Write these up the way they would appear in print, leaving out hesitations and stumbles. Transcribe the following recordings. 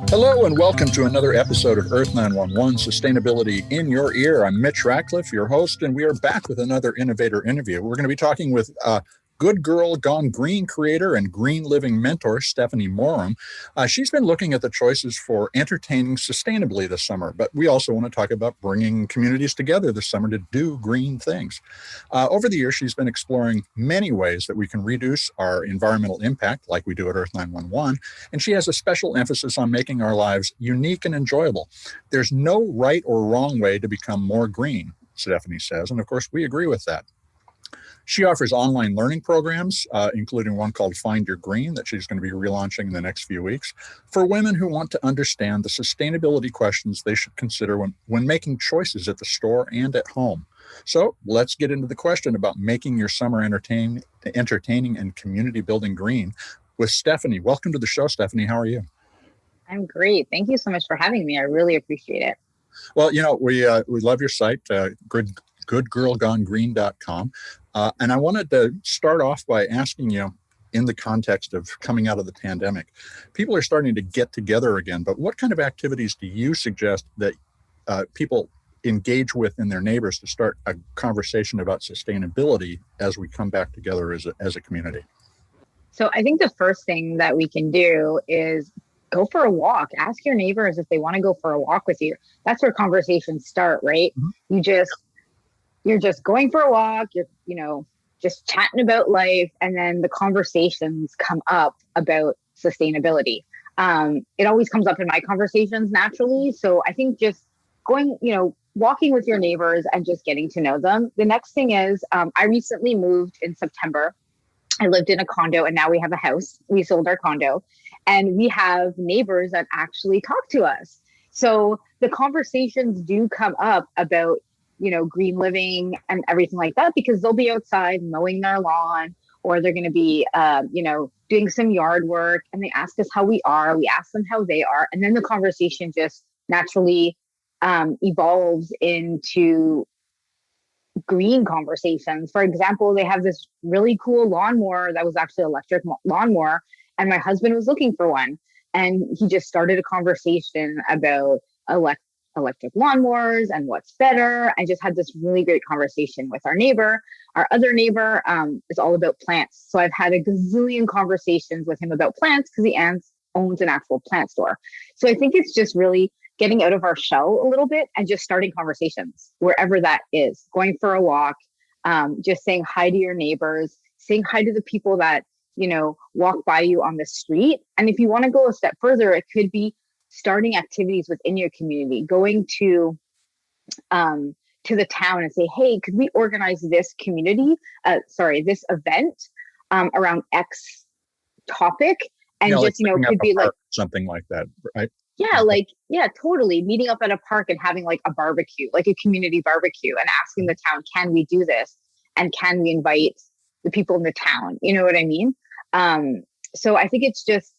Hello and welcome to another episode of Earth911 Sustainability in Your Ear. I'm Mitch Ratcliffe, your host, and we are back with another innovator interview. We're going to be talking with Good Girl Gone Green creator and green living mentor, Stephanie Moram. She's been looking at the choices for entertaining sustainably this summer, but we also want to talk about bringing communities together this summer to do green things. Over the years, she's been exploring many ways that we can reduce our environmental impact, like we do at Earth911, and she has a special emphasis on making our lives unique and enjoyable. There's no right or wrong way to become more green, Stephanie says, and of course, we agree with that. She offers online learning programs, including one called Find Your Green that she's going to be relaunching in the next few weeks, for women who want to understand the sustainability questions they should consider when making choices at the store and at home. So let's get into the question about making your summer entertaining and community building green with Stephanie. Welcome to the show, Stephanie. How are you? I'm great. Thank you so much for having me. I really appreciate it. Well, you know, we love your site, goodgirlgonegreen.com. And I wanted to start off by asking you, in the context of coming out of the pandemic, people are starting to get together again, but what kind of activities do you suggest that people engage with in their neighbors to start a conversation about sustainability as we come back together as a community? So I think the first thing that we can do is go for a walk. Ask your neighbors if they want to go for a walk with you. That's where conversations start, right? Mm-hmm. You're just going for a walk, you're, just chatting about life, and then the conversations come up about sustainability. It always comes up in my conversations naturally. So I think just going, walking with your neighbors and just getting to know them. The next thing is, I recently moved in September. I lived in a condo and now we have a house. We sold our condo and we have neighbors that actually talk to us. So the conversations do come up about, green living and everything like that, because they'll be outside mowing their lawn, or they're going to be, doing some yard work, and they ask us how we are. We ask them how they are. And then the conversation just naturally evolves into green conversations. For example, they have this really cool lawnmower that was actually electric lawnmower, and my husband was looking for one, and he just started a conversation about electric lawnmowers and what's better. I just had this really great conversation with our neighbor. Our other neighbor is all about plants, so I've had a gazillion conversations with him about plants because he owns an actual plant store. So I think it's just really getting out of our shell a little bit and just starting conversations wherever that is. Going for a walk, just saying hi to your neighbors, saying hi to the people that, walk by you on the street. And if you want to go a step further, it could be starting activities within your community, going to the town and say, hey, could we organize this this event around X topic? And could be like something like that, right? Yeah, totally. Meeting up at a park and having like a barbecue, like a community barbecue, and asking the town, can we do this? And can we invite the people in the town? You know what I mean? So I think it's just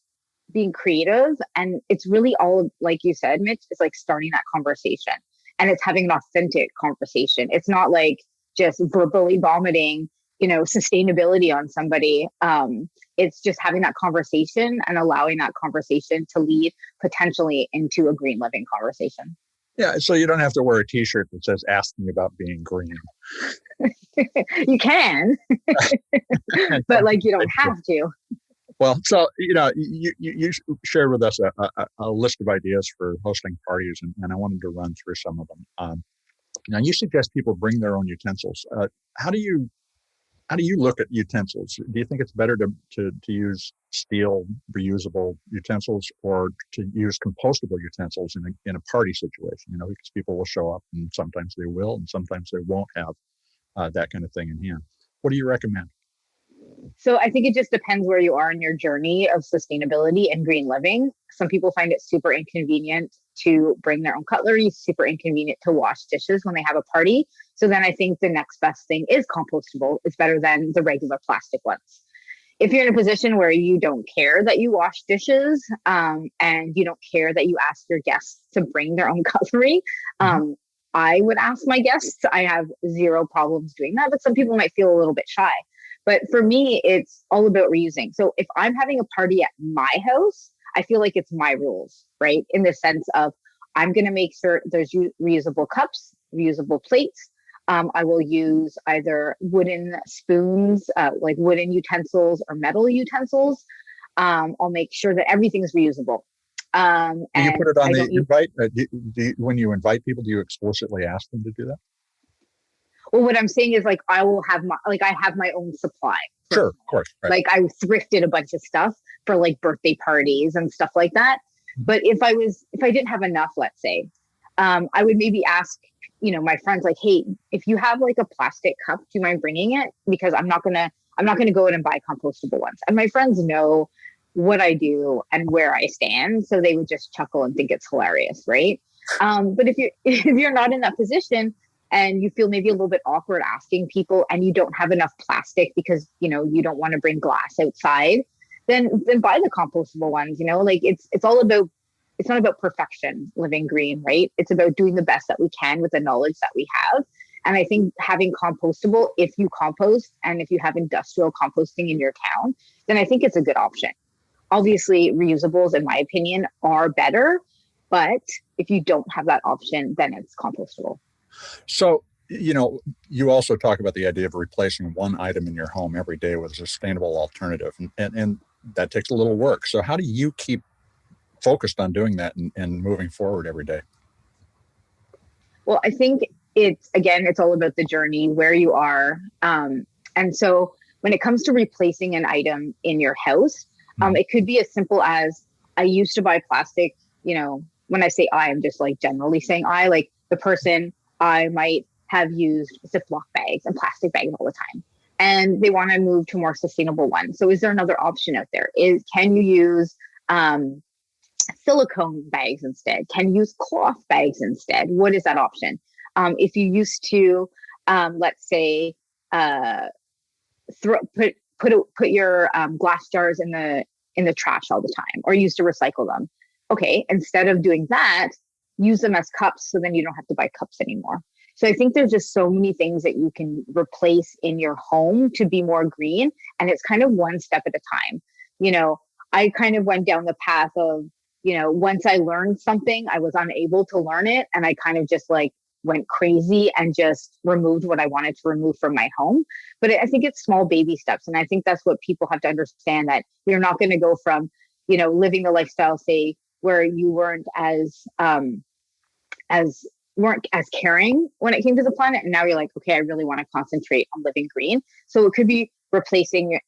being creative, and it's really all, like you said, Mitch, it's like starting that conversation, and it's having an authentic conversation. It's not like just verbally vomiting, sustainability on somebody. It's just having that conversation and allowing that conversation to lead potentially into a green living conversation. Yeah, so you don't have to wear a T-shirt that says "Ask me about being green." You can, but you don't have to. Well, so, you shared with us a list of ideas for hosting parties, and I wanted to run through some of them. Now, you suggest people bring their own utensils. How do you look at utensils? Do you think it's better to use steel reusable utensils, or to use compostable utensils in a party situation? Because people will show up, and sometimes they will, and sometimes they won't have that kind of thing in hand. What do you recommend? So I think it just depends where you are in your journey of sustainability and green living. Some people find it super inconvenient to bring their own cutlery, super inconvenient to wash dishes when they have a party. So then I think the next best thing is compostable. It's better than the regular plastic ones. If you're in a position where you don't care that you wash dishes, and you don't care that you ask your guests to bring their own cutlery, I would ask my guests. I have zero problems doing that, but some people might feel a little bit shy. But for me, it's all about reusing. So if I'm having a party at my house, I feel like it's my rules, right? In the sense of I'm going to make sure there's reusable cups, reusable plates. I will use either wooden spoons, like wooden utensils or metal utensils. I'll make sure that everything's reusable. Do you put And it on I the don't use, invite? When you invite people, do you explicitly ask them to do that? well, what I'm saying is like, I will have I have my own supply. Sure, of course. Right. Like I thrifted a bunch of stuff for like birthday parties and stuff like that. But if I didn't have enough, let's say, I would maybe ask, my friends like, hey, if you have like a plastic cup, do you mind bringing it? Because I'm not gonna go in and buy compostable ones. And my friends know what I do and where I stand, so they would just chuckle and think it's hilarious, right? But if you're not in that position and you feel maybe a little bit awkward asking people, and you don't have enough plastic because you don't want to bring glass outside, then buy the compostable ones. Like it's all about, it's not about perfection living green, right? It's about doing the best that we can with the knowledge that we have. And I think having compostable, if you compost and if you have industrial composting in your town, then I think it's a good option. Obviously, reusables, in my opinion, are better. But if you don't have that option, then it's compostable. So, you also talk about the idea of replacing one item in your home every day with a sustainable alternative. And that takes a little work. So how do you keep focused on doing that and moving forward every day? Well, I think it's all about the journey, where you are. And so when it comes to replacing an item in your house, it could be as simple as, I used to buy plastic. When I say I'm just like generally saying like the person, I might have used Ziploc bags and plastic bags all the time, and they want to move to more sustainable ones. So is there another option out there? Can you use silicone bags instead? Can you use cloth bags instead? What is that option? If you used to, let's say, put your glass jars in the trash all the time, or used to recycle them. Okay, instead of doing that, use them as cups, so then you don't have to buy cups anymore. So I think there's just so many things that you can replace in your home to be more green, and it's kind of one step at a time. I kind of went down the path of, once I learned something, I was unable to learn it, and I kind of just like went crazy and just removed what I wanted to remove from my home. But I think it's small baby steps. And I think that's what people have to understand, that you're not going to go from, living the lifestyle, say, where you weren't as caring when it came to the planet. And now you're like, okay, I really want to concentrate on living green. So it could be replacing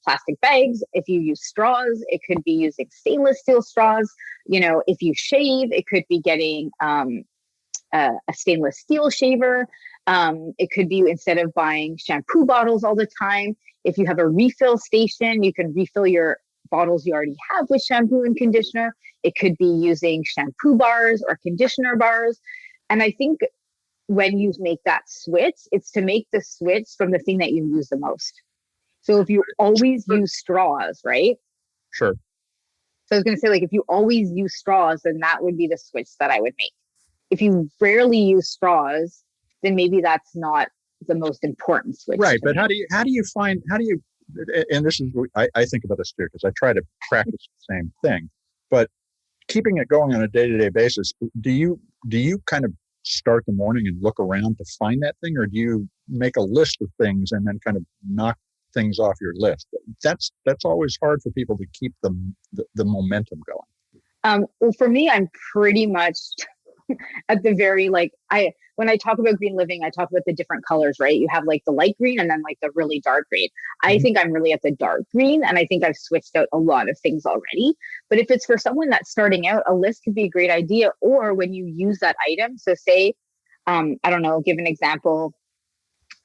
plastic bags. If you use straws, it could be using stainless steel straws. If you shave, it could be getting a stainless steel shaver. It could be, instead of buying shampoo bottles all the time, if you have a refill station, you can refill your bottles you already have with shampoo and conditioner. It could be using shampoo bars or conditioner bars. And I think when you make that switch, it's to make the switch from the thing that you use the most. So if you always use straws, right? Sure. So I was going to say, like, if you always use straws, then that would be the switch that I would make. If you rarely use straws, then maybe that's not the most important switch. Right. But how do you, and this is, I think about this too, because I try to practice the same thing, but keeping it going on a day-to-day basis, do you kind of start the morning and look around to find that thing, or do you make a list of things and then kind of knock things off your list? That's always hard for people to keep the momentum going. Well, for me, I'm pretty much at the very, when I talk about green living, I talk about the different colors, right? You have like the light green and then like the really dark green. I think I'm really at the dark green, and I think I've switched out a lot of things already. But if it's for someone that's starting out, a list could be a great idea. Or when you use that item, so say, I don't know, give an example.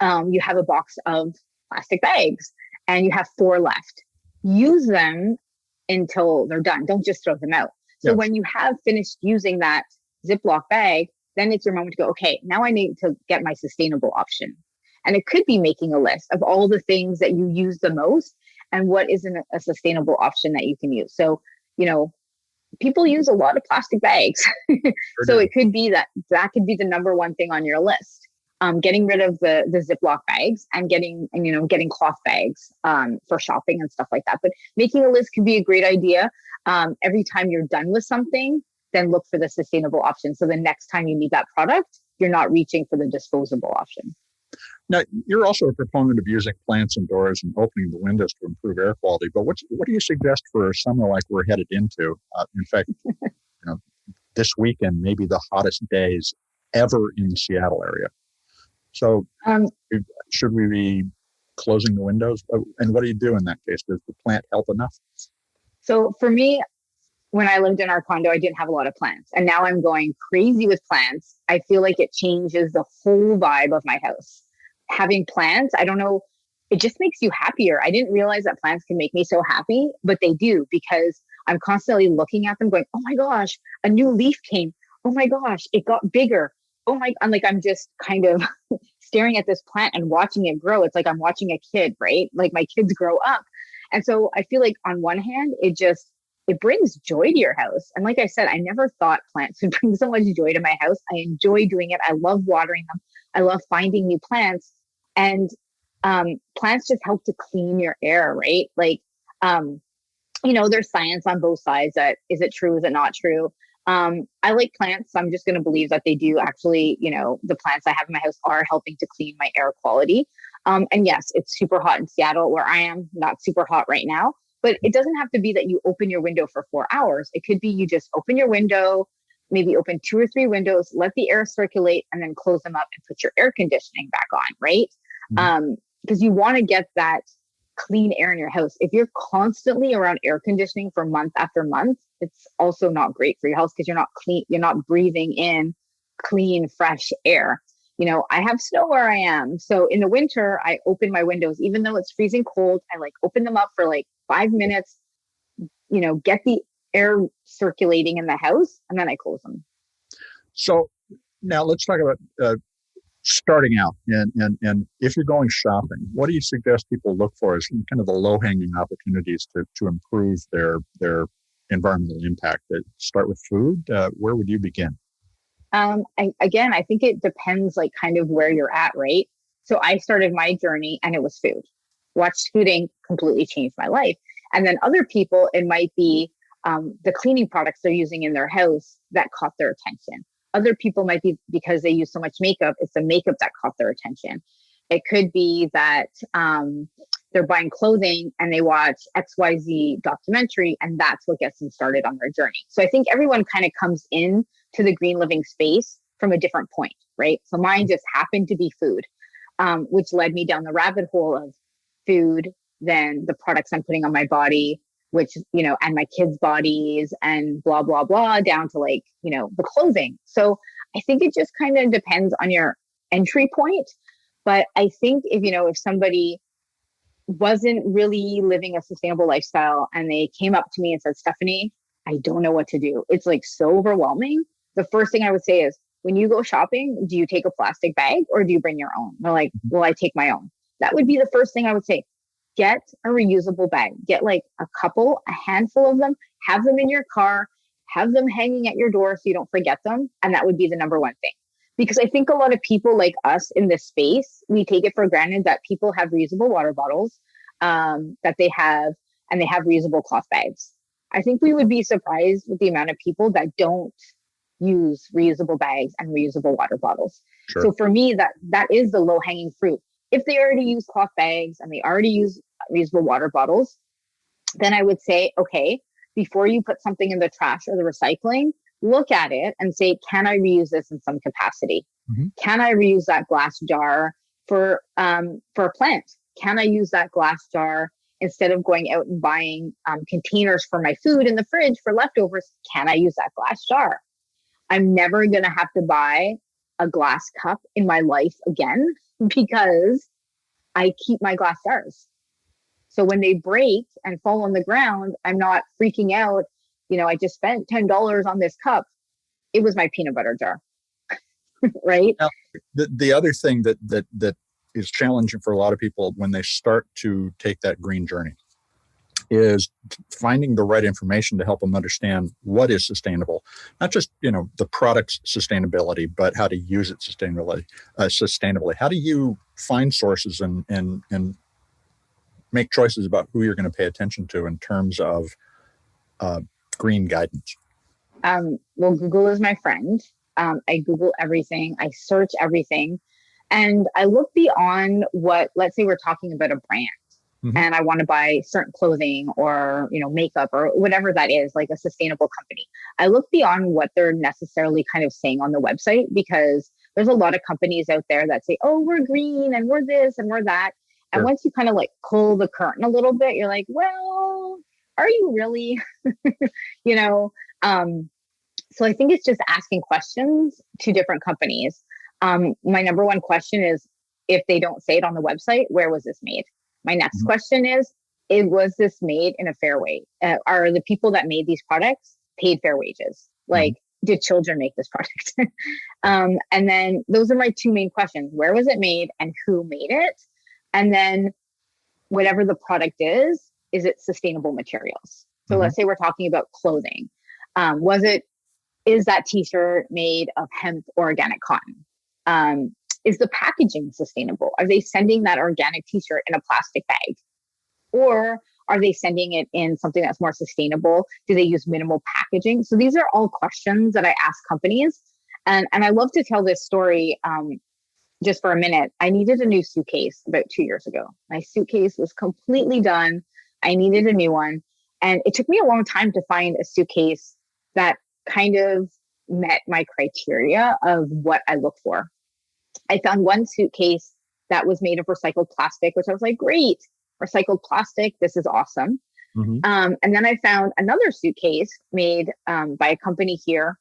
You have a box of plastic bags and you have 4 left. Use them until they're done. Don't just throw them out. So when you have finished using that Ziploc bag, then it's your moment to go, okay, now I need to get my sustainable option. And it could be making a list of all the things that you use the most and what isn't a sustainable option that you can use. So, people use a lot of plastic bags. So it could be that could be the number one thing on your list. getting rid of the Ziploc bags and getting cloth bags for shopping and stuff like that. But making a list can be a great idea. Every time you're done with something, then look for the sustainable option. So the next time you need that product, you're not reaching for the disposable option. Now, you're also a proponent of using plants indoors and opening the windows to improve air quality. But what do you suggest for a summer like we're headed into? In fact, this weekend may be the hottest days ever in the Seattle area. So should we be closing the windows? And what do you do in that case? Does the plant help enough? So for me, when I lived in our condo, I didn't have a lot of plants. And now I'm going crazy with plants. I feel like it changes the whole vibe of my house. Having plants, I don't know, it just makes you happier. I didn't realize that plants can make me so happy, but they do, because I'm constantly looking at them going, oh my gosh, a new leaf came. Oh my gosh, it got bigger. Oh my, I'm just kind of staring at this plant and watching it grow. It's like I'm watching a kid, right? Like my kids grow up. And so I feel like on one hand, it brings joy to your house. And like I said, I never thought plants would bring so much joy to my house. I enjoy doing it. I love watering them. I love finding new plants. And plants just help to clean your air, right? Like, there's science on both sides that is it true, is it not true? I like plants, so I'm just going to believe that they do actually, the plants I have in my house are helping to clean my air quality. And yes, it's super hot in Seattle where I am, not super hot right now, but it doesn't have to be that you open your window for 4 hours. It could be you just open your window, maybe open 2 or 3 windows, let the air circulate, and then close them up and put your air conditioning back on, right? Because you want to get that clean air in your house. If you're constantly around air conditioning for month after month, it's also not great for your health because you're not breathing in clean, fresh air. I have snow where I am. So in the winter, I open my windows, even though it's freezing cold, I open them up for 5 minutes, get the air circulating in the house, and then I close them. So now let's talk about starting out, and if you're going shopping, what do you suggest people look for as kind of the low-hanging opportunities to improve their environmental impact? Start with food. Where would you begin? I think it depends kind of where you're at, right? So I started my journey and it was food. Watched fooding completely changed my life. And then other people, it might be the cleaning products they're using in their house that caught their attention. Other people might be because they use so much makeup, it's the makeup that caught their attention. It could be that they're buying clothing and they watch XYZ documentary, and that's what gets them started on their journey. So I think everyone kind of comes in to the green living space from a different point, right? So mine just happened to be food, which led me down the rabbit hole of food, then the products I'm putting on my body, which, and my kids' bodies and blah, blah, blah, down to the clothing. So I think it just kind of depends on your entry point. But I think if somebody wasn't really living a sustainable lifestyle and they came up to me and said, Stephanie, I don't know what to do. It's so overwhelming. The first thing I would say is, when you go shopping, do you take a plastic bag or do you bring your own? They're like, well, I take my own. That would be the first thing I would say. Get a reusable bag. Get a handful of them, have them in your car, have them hanging at your door so you don't forget them. And that would be the number one thing. Because I think a lot of people like us in this space, we take it for granted that people have reusable water bottles, that they have, and they have reusable cloth bags. I think we would be surprised with the amount of people that don't use reusable bags and reusable water bottles. Sure. So for me, that is the low hanging fruit. If they already use cloth bags and they already use reusable water bottles, then I would say, okay, before you put something in the trash or the recycling, look at it and say, can I reuse this in some capacity? Mm-hmm. Can I reuse that glass jar for a plant? Can I use that glass jar instead of going out and buying containers for my food in the fridge for leftovers? Can I use that glass jar? I'm never going to have to buy a glass cup in my life again because I keep my glass jars. So when they break and fall on the ground, I'm not freaking out. I just spent $10 on this cup. It was my peanut butter jar, right? Now, the other thing that is challenging for a lot of people when they start to take that green journey is finding the right information to help them understand what is sustainable, not just the product's sustainability, but how to use it sustainably. How do you find sources and make choices about who you're going to pay attention to in terms of green guidance? Well, Google is my friend. I Google everything. I search everything. And I look beyond let's say we're talking about a brand. Mm-hmm. And I want to buy certain clothing or, makeup or whatever that is, like a sustainable company. I look beyond what they're necessarily kind of saying on the website, because there's a lot of companies out there that say, oh, we're green and we're this and we're that. And once you kind of like pull the curtain a little bit, you're like, well, are you really? So I think it's just asking questions to different companies. My number one question is, if they don't say it on the website, where was this made? My next question is, was this made in a fair way? Are the people that made these products paid fair wages? Like, did children make this product? And then those are my two main questions. Where was it made and who made it? And then whatever the product is it sustainable materials? So let's say we're talking about clothing. Is that t-shirt made of hemp or organic cotton? Is the packaging sustainable? Are they sending that organic t-shirt in a plastic bag? Or are they sending it in something that's more sustainable? Do they use minimal packaging? So these are all questions that I ask companies. And I love to tell this story just for a minute. I needed a new suitcase about 2 years ago. My suitcase was completely done. I needed a new one. And it took me a long time to find a suitcase that kind of met my criteria of what I look for. I found one suitcase that was made of recycled plastic, which I was like, great, recycled plastic. This is awesome. And then I found another suitcase made by a company here,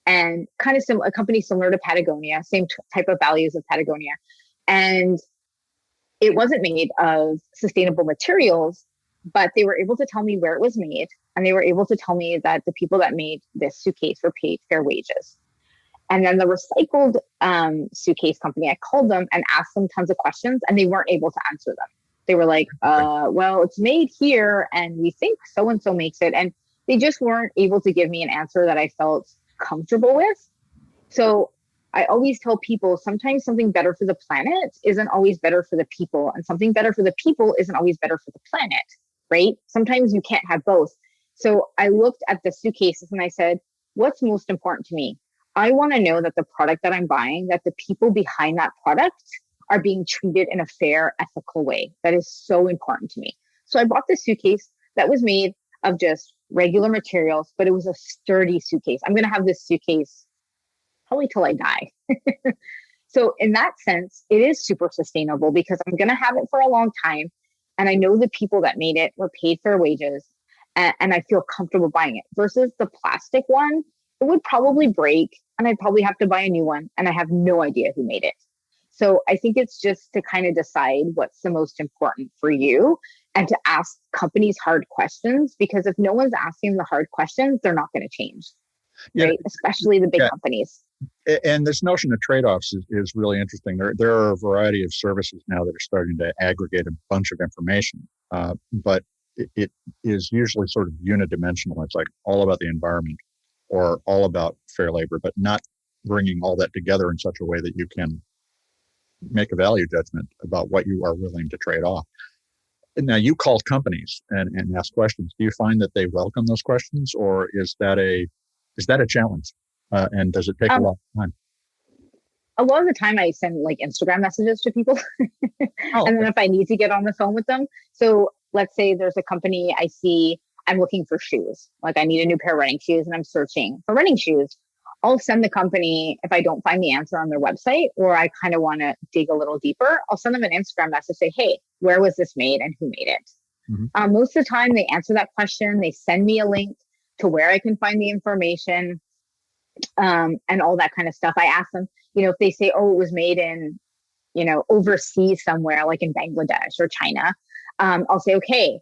and kind of a company similar to Patagonia, same type of values of Patagonia. And it wasn't made of sustainable materials, but they were able to tell me where it was made. And they were able to tell me that the people that made this suitcase were paid fair wages. And then the recycled suitcase company, I called them and asked them tons of questions, and they weren't able to answer them. They were like, well, it's made here and we think so-and-so makes it. And they just weren't able to give me an answer that I felt comfortable with. So I always tell people, sometimes something better for the planet isn't always better for the people. And something better for the people isn't always better for the planet, right? Sometimes you can't have both. So I looked at the suitcases and I said, what's most important to me? I want to know that the product that I'm buying, that the people behind that product are being treated in a fair, ethical way. That is so important to me. So I bought this suitcase that was made of just regular materials, but it was a sturdy suitcase. I'm going to have this suitcase probably till I die. So in that sense, it is super sustainable because I'm going to have it for a long time. And I know the people that made it were paid fair wages, and I feel comfortable buying it, versus the plastic one. It would probably break and I'd probably have to buy a new one, and I have no idea who made it. So I think it's just to kind of decide what's the most important for you and to ask companies hard questions, because if no one's asking the hard questions, they're not going to change, right? Especially the big companies. And this notion of trade-offs is really interesting. There are a variety of services now that are starting to aggregate a bunch of information, but it is usually sort of unidimensional. It's like all about the environment or all about fair labor, but not bringing all that together in such a way that you can make a value judgment about what you are willing to trade off. And now you call companies and ask questions. Do you find that they welcome those questions, or is that a challenge? And does it take a lot of time? A lot of the time I send like Instagram messages to people. And then if I need to get on the phone with them. So let's say there's a company I see, I'm looking for shoes. Like I need a new pair of running shoes and I'm searching for running shoes. I'll send the company, if I don't find the answer on their website, or I kind of want to dig a little deeper, I'll send them an Instagram message, say, hey, where was this made and who made it? Most of the time they answer that question. They send me a link to where I can find the information, and all that kind of stuff. I ask them, if they say, oh, it was made in, overseas somewhere, like in Bangladesh or China, I'll say, okay,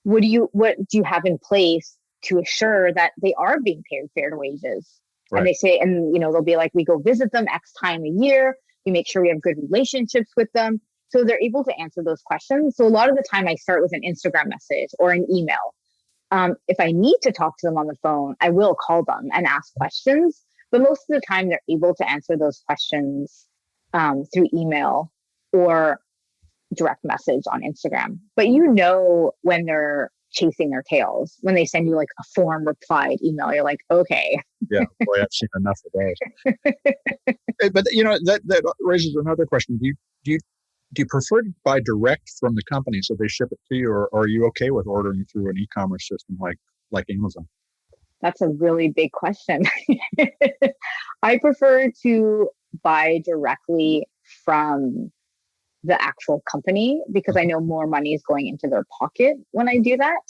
what do you have in place to assure that they are being paid fair wages? Right. And they say, and they'll be like, we go visit them X time a year. We make sure we have good relationships with them. So they're able to answer those questions. So a lot of the time I start with an Instagram message or an email. If I need to talk to them on the phone, I will call them and ask questions. But most of the time, they're able to answer those questions through email or direct message on Instagram. But when they're chasing their tails, when they send you like a form replied email, you're like, okay. Yeah, boy, I've seen enough of those. But that raises another question. Do you prefer to buy direct from the company so they ship it to you, or are you okay with ordering through an e-commerce system like Amazon? That's a really big question. I prefer to buy directly from the actual company because I know more money is going into their pocket when I do that.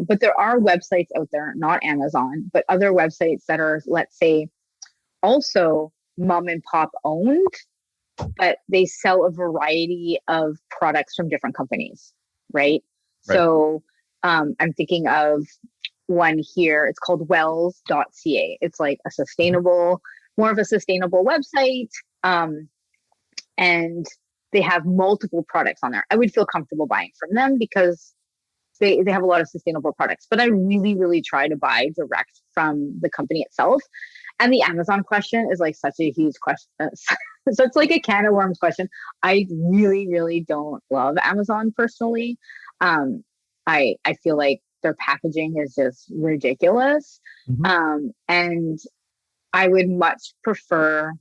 But there are websites out there, not Amazon, but other websites that are, let's say, also mom and pop owned, but they sell a variety of products from different companies, right? So I'm thinking of one here. It's called wells.ca. It's like more of a sustainable website. And they have multiple products on there. I would feel comfortable buying from them because they have a lot of sustainable products. But I really, really try to buy direct from the company itself. And the Amazon question is like such a huge question. So it's like a can of worms question. I really, really don't love Amazon personally. I feel like their packaging is just ridiculous. And I would much prefer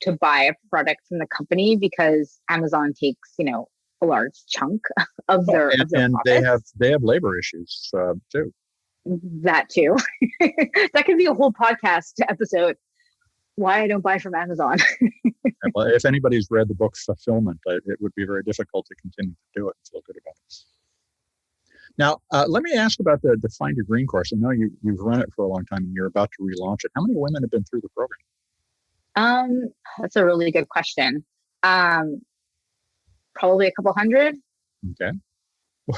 to buy a product from the company because Amazon takes, a large chunk of their and profits. they have labor issues too. That too. That could be a whole podcast episode. Why I don't buy from Amazon. Well, if anybody's read the book Fulfillment, it would be very difficult to continue to do it and feel good about it. Now, let me ask about the Find Your Green course. I know you've run it for a long time and you're about to relaunch it. How many women have been through the program? That's a really good question. Probably a couple hundred. Okay.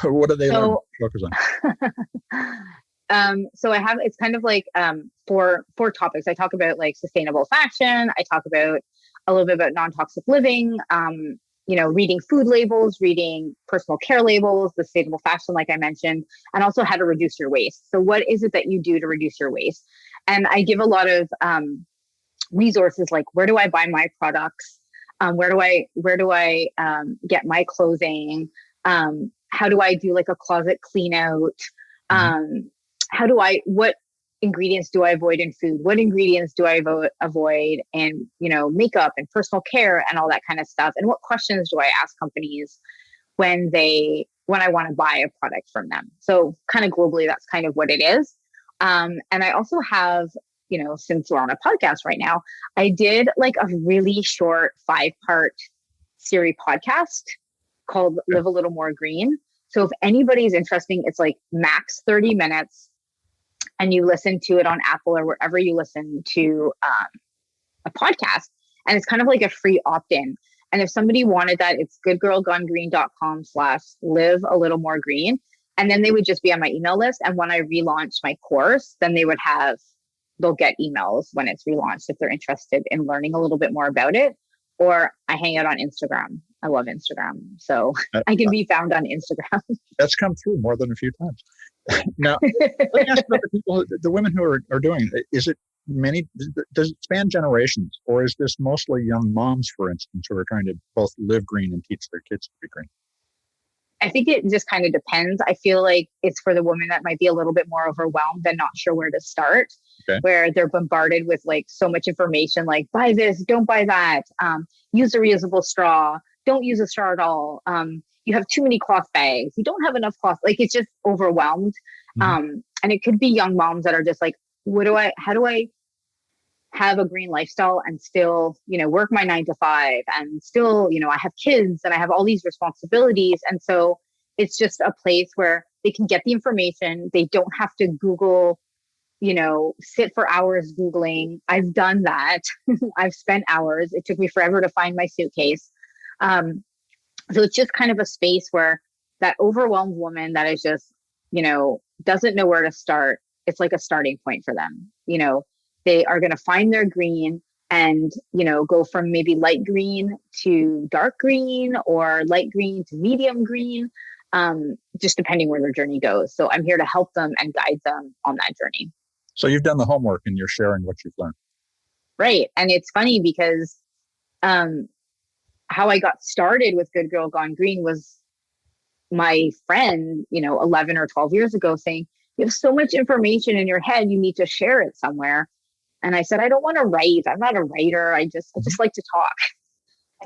What do they focus on? So it's kind of like four topics. I talk about like sustainable fashion. I talk about a little bit about non-toxic living, reading food labels, reading personal care labels, the sustainable fashion, like I mentioned, and also how to reduce your waste. So what is it that you do to reduce your waste? And I give a lot of resources like where do I buy my products? Where do I get my clothing? How do I do like a closet clean out? What ingredients do I avoid in food? What ingredients do I avoid in, makeup and personal care and all that kind of stuff? And what questions do I ask companies when I want to buy a product from them? So kind of globally, that's kind of what it is. And I also have, since we're on a podcast right now, I did like a really short 5-part series podcast called Live a Little More Green. So if anybody's interested, it's like max 30 minutes and you listen to it on Apple or wherever you listen to a podcast. And it's kind of like a free opt-in. And if somebody wanted that, it's goodgirlgonegreen.com/live a little more green. And then they would just be on my email list. And when I relaunch my course, then they'll get emails when it's relaunched if they're interested in learning a little bit more about it. Or I hang out on Instagram. I love Instagram. So I can be found on Instagram. That's come through more than a few times. Now, let me ask about the women who are doing it. Is it does it span generations, or is this mostly young moms, for instance, who are trying to both live green and teach their kids to be green? I think it just kind of depends. I feel like it's for the women that might be a little bit more overwhelmed and not sure where to start, where they're bombarded with like so much information, like buy this, don't buy that, use a reusable straw, don't use a straw at all. You have too many cloth bags. You don't have enough cloth. Like it's just overwhelmed. And it could be young moms that are just like, how do I have a green lifestyle and still, work my 9 to 5 and still, I have kids and I have all these responsibilities. And so it's just a place where they can get the information. They don't have to Google, sit for hours Googling. I've done that. I've spent hours. It took me forever to find my suitcase. So it's just kind of a space where that overwhelmed woman that is just, doesn't know where to start. It's like a starting point for them. They are going to find their green. and, go from maybe light green to dark green or light green to medium green, just depending where their journey goes. So I'm here to help them and guide them on that journey. So you've done the homework and you're sharing what you've learned. Right. And it's funny because how I got started with Good Girl Gone Green was my friend, 11 or 12 years ago saying, you have so much information in your head, you need to share it somewhere. And I said, I don't want to write. I'm not a writer. I just like to talk.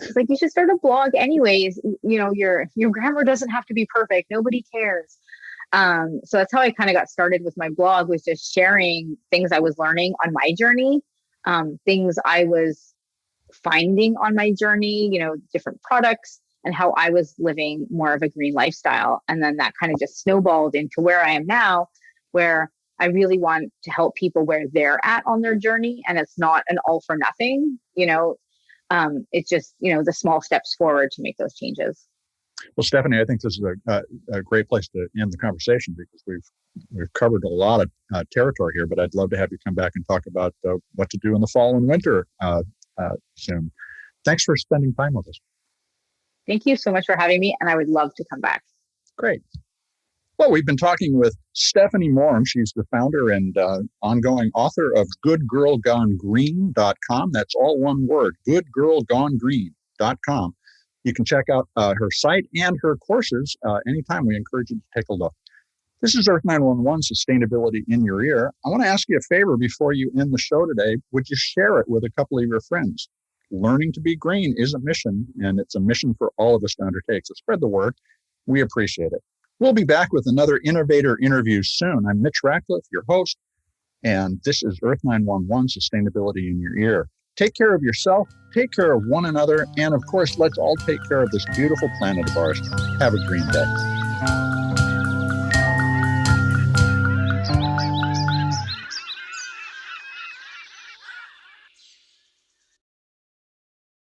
She's like, you should start a blog anyways. Your grammar doesn't have to be perfect. Nobody cares. So that's how I kind of got started with my blog, was just sharing things I was learning on my journey, things I was finding on my journey, different products, and how I was living more of a green lifestyle. And then that kind of just snowballed into where I am now, where I really want to help people where they're at on their journey. And it's not an all for nothing, it's just, the small steps forward to make those changes. Well, Stephanie, I think this is a great place to end the conversation, because we've covered a lot of territory here, but I'd love to have you come back and talk about what to do in the fall and winter soon. Thanks for spending time with us. Thank you so much for having me, and I would love to come back. Great. Well, we've been talking with Stephanie Moram. She's the founder and ongoing author of goodgirlgonegreen.com. That's all one word, goodgirlgonegreen.com. You can check out her site and her courses anytime. We encourage you to take a look. This is Earth911, Sustainability in Your Ear. I want to ask you a favor before you end the show today. Would you share it with a couple of your friends? Learning to be green is a mission, and it's a mission for all of us to undertake. So spread the word. We appreciate it. We'll be back with another innovator interview soon. I'm Mitch Ratcliffe, your host, and this is Earth911, Sustainability in Your Ear. Take care of yourself, take care of one another, and of course, let's all take care of this beautiful planet of ours. Have a green day.